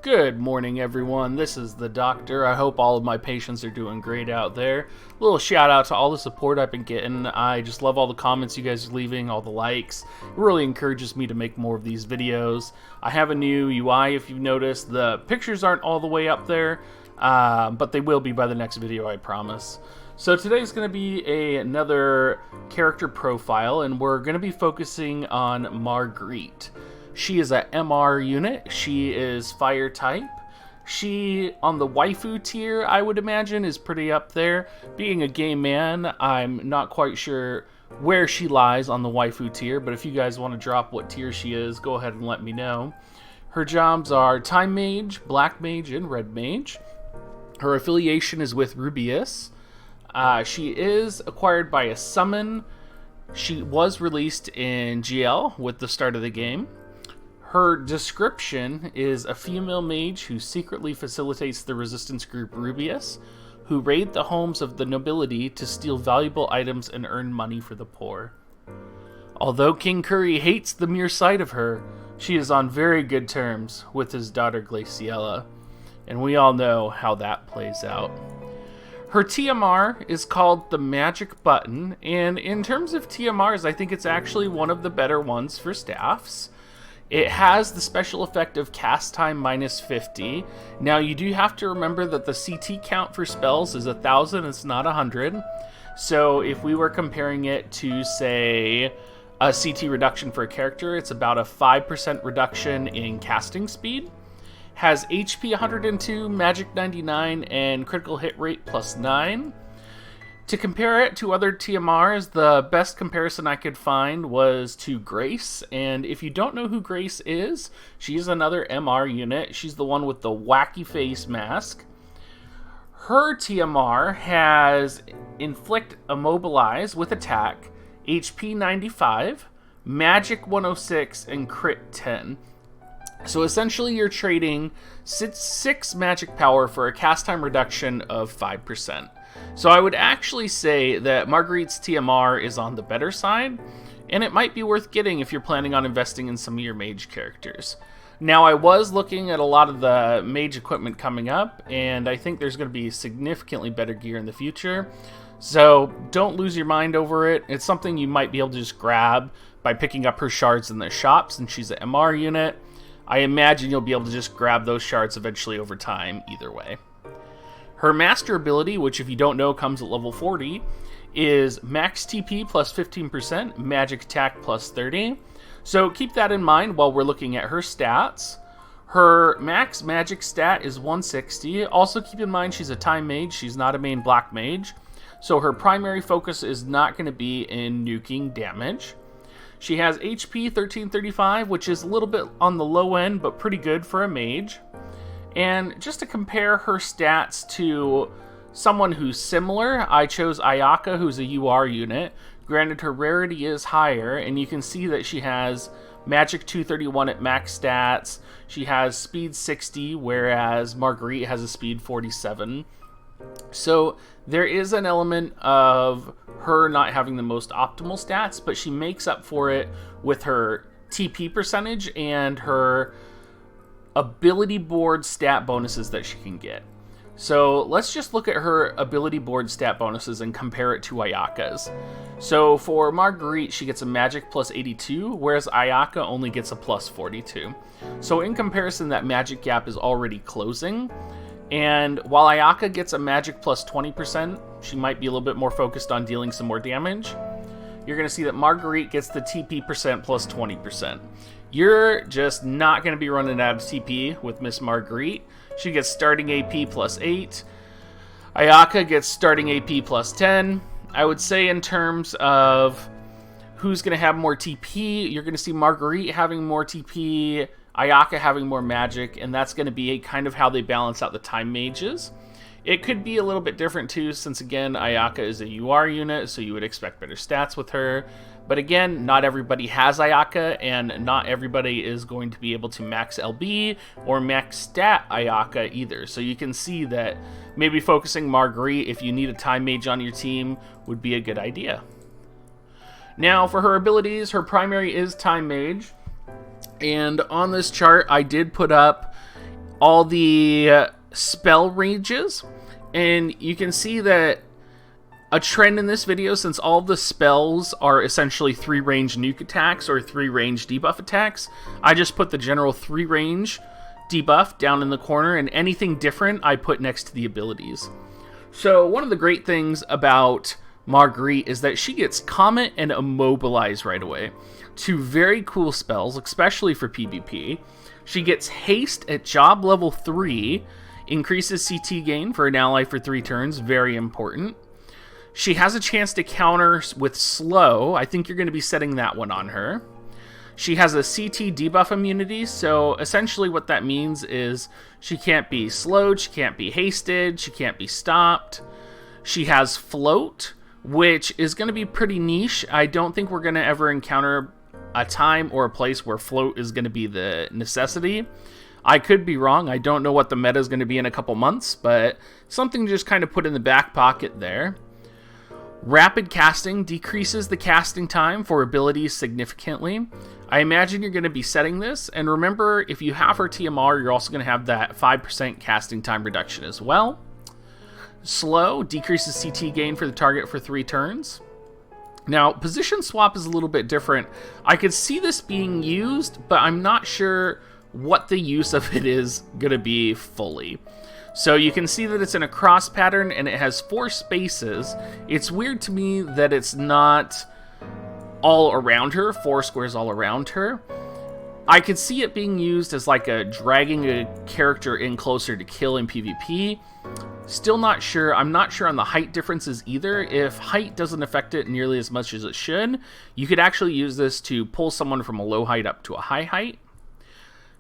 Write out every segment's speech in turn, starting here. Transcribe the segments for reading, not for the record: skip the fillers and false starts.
Good morning, everyone. This is the doctor. I hope all of my patients are doing great out there. A little shout out to all the support I've been getting. I just love all the comments you guys are leaving, all the likes. It really encourages me to make more of these videos. I have a new UI, if you've noticed. The pictures aren't all the way up there, but they will be by the next video, I promise. So today's going to be another character profile, and we're going to be focusing on Margritte. She is a MR unit. She is fire type. She, on the waifu tier, I would imagine, is pretty up there. Being a gay man, I'm not quite sure where she lies on the waifu tier, but if you guys want to drop what tier she is, go ahead and let me know. Her jobs are Time Mage, Black Mage, and Red Mage. Her affiliation is with Rubius. She is acquired by a summon. She was released in GL with the start of the game. Her description is a female mage who secretly facilitates the resistance group Rubius, who raid the homes of the nobility to steal valuable items and earn money for the poor. Although King Curry hates the mere sight of her, she is on very good terms with his daughter Glaciella, and we all know how that plays out. Her TMR is called the Magic Button, and in terms of TMRs, I think it's actually one of the better ones for staffs. It has the special effect of cast time minus 50. Now, you do have to remember that the CT count for spells is 1,000, it's not 100. So if we were comparing it to, say, a CT reduction for a character, it's about a 5% reduction in casting speed. Has HP 102, Magic 99, and critical hit rate plus 9. To compare it to other TMRs, the best comparison I could find was to Grace, and if you don't know who Grace is, she's another MR unit. She's the one with the wacky face mask. Her TMR has Inflict Immobilize with attack, HP 95, Magic 106, and Crit 10. So essentially you're trading 6 magic power for a cast time reduction of 5%. So I would actually say that Margritte's TMR is on the better side, and it might be worth getting if you're planning on investing in some of your mage characters. Now, I was looking at a lot of the mage equipment coming up, and I think there's going to be significantly better gear in the future. So don't lose your mind over it. It's something you might be able to just grab by picking up her shards in the shops, and she's an MR unit. I imagine you'll be able to just grab those shards eventually over time, either way. Her master ability, which if you don't know comes at level 40, is max TP plus 15%, magic attack plus 30. So keep that in mind while we're looking at her stats. Her max magic stat is 160. Also keep in mind she's a time mage, she's not a main black mage. So her primary focus is not going to be in nuking damage. She has HP 1335, which is a little bit on the low end, but pretty good for a mage. And just to compare her stats to someone who's similar, I chose Ayaka, who's a UR unit. Granted, her rarity is higher, and you can see that she has Magic 231 at max stats. She has Speed 60, whereas Margritte has a Speed 47. So there is an element of her not having the most optimal stats, but she makes up for it with her TP percentage and her ability board stat bonuses that she can get. So let's just look at her ability board stat bonuses and compare it to Ayaka's. So for Margritte, she gets a magic plus 82, whereas Ayaka only gets a plus 42. So in comparison, that magic gap is already closing. And while Ayaka gets a magic plus 20%, she might be a little bit more focused on dealing some more damage. You're going to see that Margritte gets the TP percent plus 20%. You're just not going to be running out of TP with Miss Margritte. She gets starting AP plus 8. Ayaka gets starting AP plus 10. I would say in terms of who's going to have more TP, you're going to see Margritte having more TP, Ayaka having more magic, and that's going to be kind of how they balance out the time mages. It could be a little bit different too, since again, Ayaka is a UR unit, so you would expect better stats with her. But again, not everybody has Ayaka, and not everybody is going to be able to max LB or max stat Ayaka either. So you can see that maybe focusing Margritte, if you need a time mage on your team, would be a good idea. Now, for her abilities, her primary is time mage. And on this chart, I did put up all the spell ranges, and you can see that a trend in this video, since all the spells are essentially 3-range nuke attacks or 3-range debuff attacks, I just put the general 3-range debuff down in the corner, and anything different I put next to the abilities. So one of the great things about Margritte is that she gets Comet and Immobilize right away. 2 very cool spells, especially for PvP. She gets Haste at job level 3, increases CT gain for an ally for 3 turns, very important. She has a chance to counter with Slow. I think you're going to be setting that one on her. She has a CT debuff immunity, so essentially what that means is she can't be slowed, she can't be hasted, she can't be stopped. She has Float, which is going to be pretty niche. I don't think we're going to ever encounter a time or a place where Float is going to be the necessity. I could be wrong. I don't know what the meta is going to be in a couple months, but something to just kind of put in the back pocket there. Rapid casting decreases the casting time for abilities significantly. I imagine you're going to be setting this, and remember, if you have her TMR, you're also going to have that 5% casting time reduction as well. Slow decreases CT gain for the target for 3 turns. Now, position swap is a little bit different. I could see this being used, but I'm not sure what the use of it is going to be fully. So you can see that it's in a cross pattern and it has 4 spaces. It's weird to me that it's not all around her, 4 squares all around her. I could see it being used as like a dragging a character in closer to kill in PvP. Still not sure. I'm not sure on the height differences either. If height doesn't affect it nearly as much as it should, you could actually use this to pull someone from a low height up to a high height.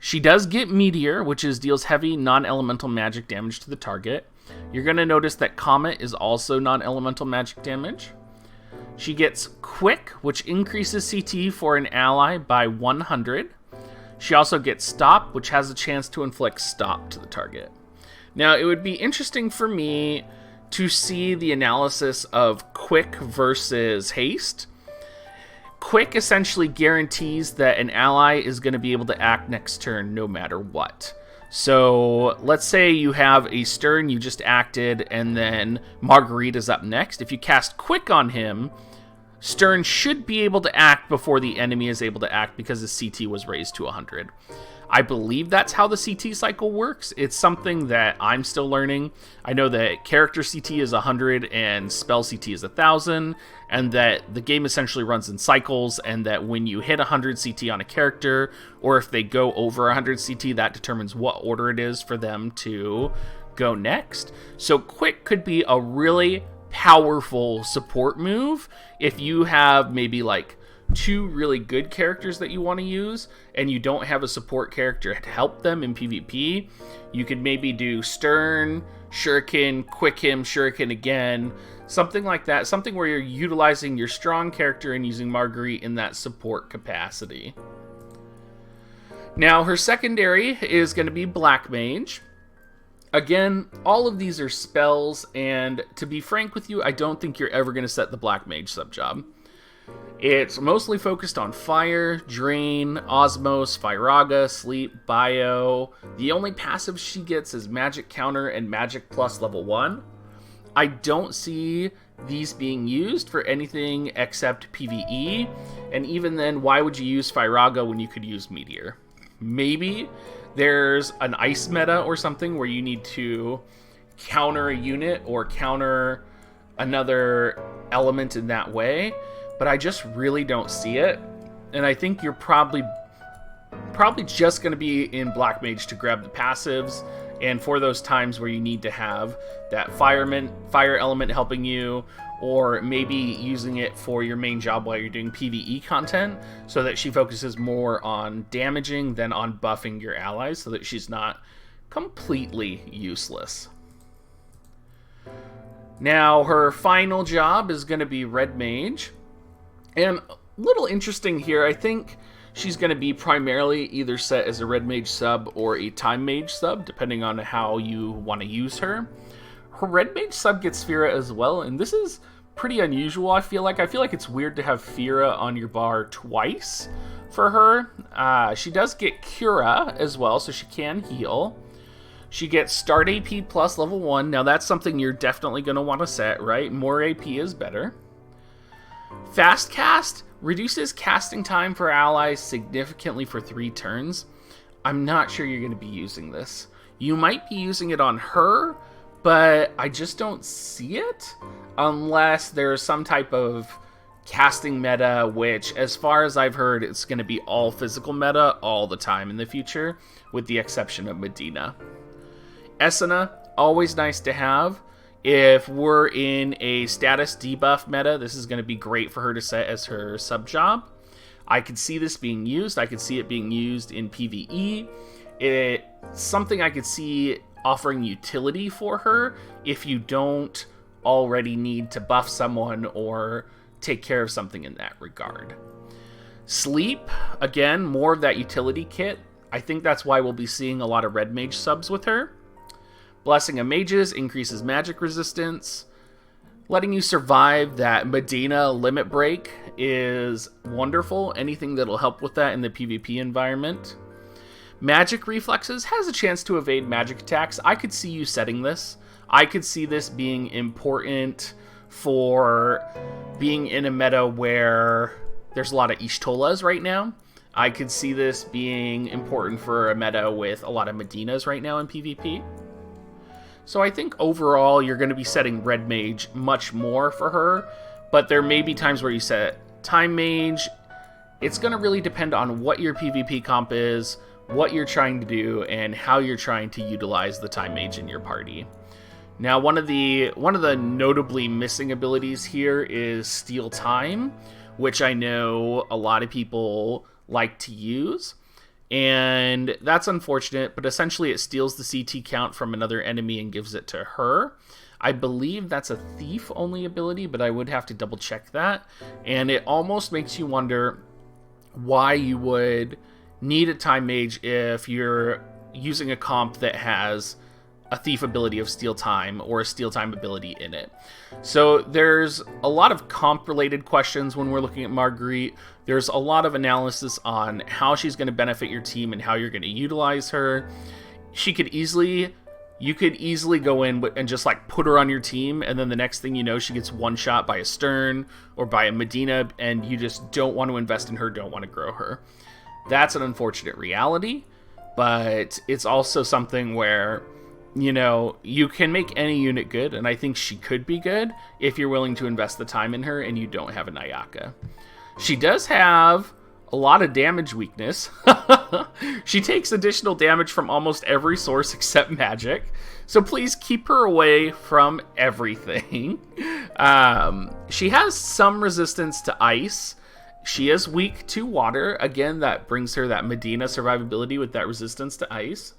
She does get Meteor, which deals heavy non-elemental magic damage to the target. You're going to notice that Comet is also non-elemental magic damage. She gets Quick, which increases CT for an ally by 100. She also gets Stop, which has a chance to inflict Stop to the target. Now, it would be interesting for me to see the analysis of Quick versus Haste. Quick essentially guarantees that an ally is going to be able to act next turn no matter what. So let's say you have a Stern you just acted and then Margritte is up next. If you cast Quick on him, Stern should be able to act before the enemy is able to act because his CT was raised to 100. I believe that's how the CT cycle works. It's something that I'm still learning. I know that character CT is 100 and spell CT is 1000, and that the game essentially runs in cycles, and that when you hit 100 CT on a character, or if they go over 100 CT, that determines what order it is for them to go next. So Quick could be a really powerful support move if you have maybe like 2 really good characters that you want to use and you don't have a support character to help them in PvP. You could maybe do Stern, Shuriken, Quick him, Shuriken again, something like that, something where you're utilizing your strong character and using Margritte in that support capacity. Now her secondary is going to be Black Mage. Again, all of these are spells, and to be frank with you, I don't think you're ever going to set the Black Mage sub-job. It's mostly focused on Fire, Drain, Osmos, Firaga, Sleep, Bio. The only passive she gets is Magic Counter and Magic Plus level 1. I don't see these being used for anything except PvE, and even then, why would you use Firaga when you could use Meteor? Maybe there's an ice meta or something where you need to counter a unit or counter another element in that way, but I just really don't see it. And I think you're probably just going to be in Black Mage to grab the passives, and for those times where you need to have that fire element helping you, or maybe using it for your main job while you're doing PvE content, so that she focuses more on damaging than on buffing your allies, so that she's not completely useless. Now, her final job is going to be Red Mage. And a little interesting here, I think she's going to be primarily either set as a Red Mage sub or a Time Mage sub, depending on how you want to use her. Her Red Mage sub gets Fira as well, and this is pretty unusual, I feel like. I feel like it's weird to have Fira on your bar twice for her. She does get Cura as well, so she can heal. She gets start AP plus level 1. Now that's something you're definitely going to want to set, right? More AP is better. Fast cast reduces casting time for allies significantly for 3 turns. I'm not sure you're going to be using this. You might be using it on her, but I just don't see it unless there's some type of casting meta, which, as far as I've heard, it's going to be all physical meta all the time in the future, with the exception of Medina. Esuna, always nice to have. If we're in a status debuff meta, this is going to be great for her to set as her sub-job. I could see this being used. I could see it being used in PvE. It's something I could see offering utility for her if you don't already need to buff someone or take care of something in that regard. Sleep, again, more of that utility kit. I think that's why we'll be seeing a lot of red mage subs with her. Blessing of Mages increases magic resistance. Letting you survive that Medina limit break is wonderful. Anything that'll help with that in the PvP environment. Magic reflexes has a chance to evade magic attacks. I could see you setting this. I could see this being important for being in a meta where there's a lot of Ishtolas right now. I could see this being important for a meta with a lot of Medinas right now in PvP. So I think overall you're going to be setting Red Mage much more for her, but there may be times where you set Time Mage. It's going to really depend on what your PvP comp is, what you're trying to do, and how you're trying to utilize the Time Mage in your party. Now, one of the notably missing abilities here is Steal Time, which I know a lot of people like to use. And that's unfortunate, but essentially it steals the CT count from another enemy and gives it to her. I believe that's a thief-only ability, but I would have to double-check that. And it almost makes you wonder why you would need a Time Mage if you're using a comp that has a thief ability of Steal Time or a Steal Time ability in it. So there's a lot of comp-related questions when we're looking at Margritte. There's a lot of analysis on how she's going to benefit your team and how you're going to utilize her. You could easily go in and just like put her on your team, and then the next thing you know, she gets one shot by a Stern or by a Medina, and you just don't want to invest in her, don't want to grow her. That's an unfortunate reality, but it's also something where, you know, you can make any unit good, and I think she could be good if you're willing to invest the time in her and you don't have a Nayaka. She does have a lot of damage weakness. She takes additional damage from almost every source except magic, so please keep her away from everything. She has some resistance to ice. She is weak to water. Again, that brings her that Medina survivability with that resistance to ice.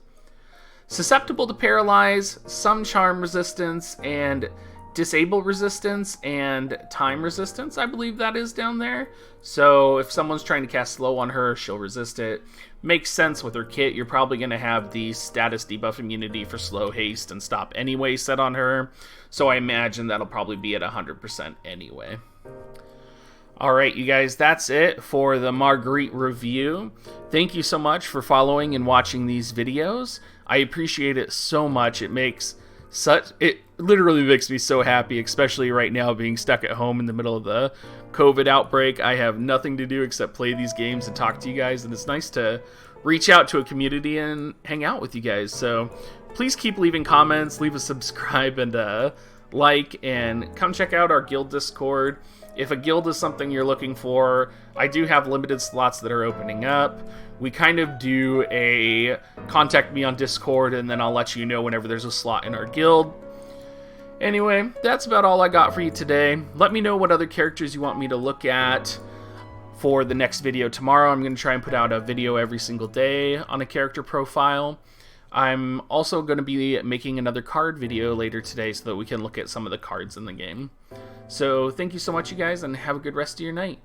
Susceptible to paralyze, some charm resistance, and disable resistance and time resistance, I believe that is down there. So if someone's trying to cast slow on her, she'll resist it. Makes sense with her kit. You're probably going to have the status debuff immunity for slow, haste, and stop anyway set on her. So I imagine that'll probably be at 100% anyway. Alright, you guys, that's it for the Margritte review. Thank you so much for following and watching these videos. I appreciate it so much. It literally makes me so happy, especially right now being stuck at home in the middle of the COVID outbreak. I have nothing to do except play these games and talk to you guys, and it's nice to reach out to a community and hang out with you guys. So please keep leaving comments, leave a subscribe and like, and come check out our guild Discord. If a guild is something you're looking for, I do have limited slots that are opening up. We kind of do a contact me on Discord, and then I'll let you know whenever there's a slot in our guild. Anyway, that's about all I got for you today. Let me know what other characters you want me to look at for the next video tomorrow. I'm going to try and put out a video every single day on a character profile. I'm also going to be making another card video later today so that we can look at some of the cards in the game. So thank you so much, you guys, and have a good rest of your night.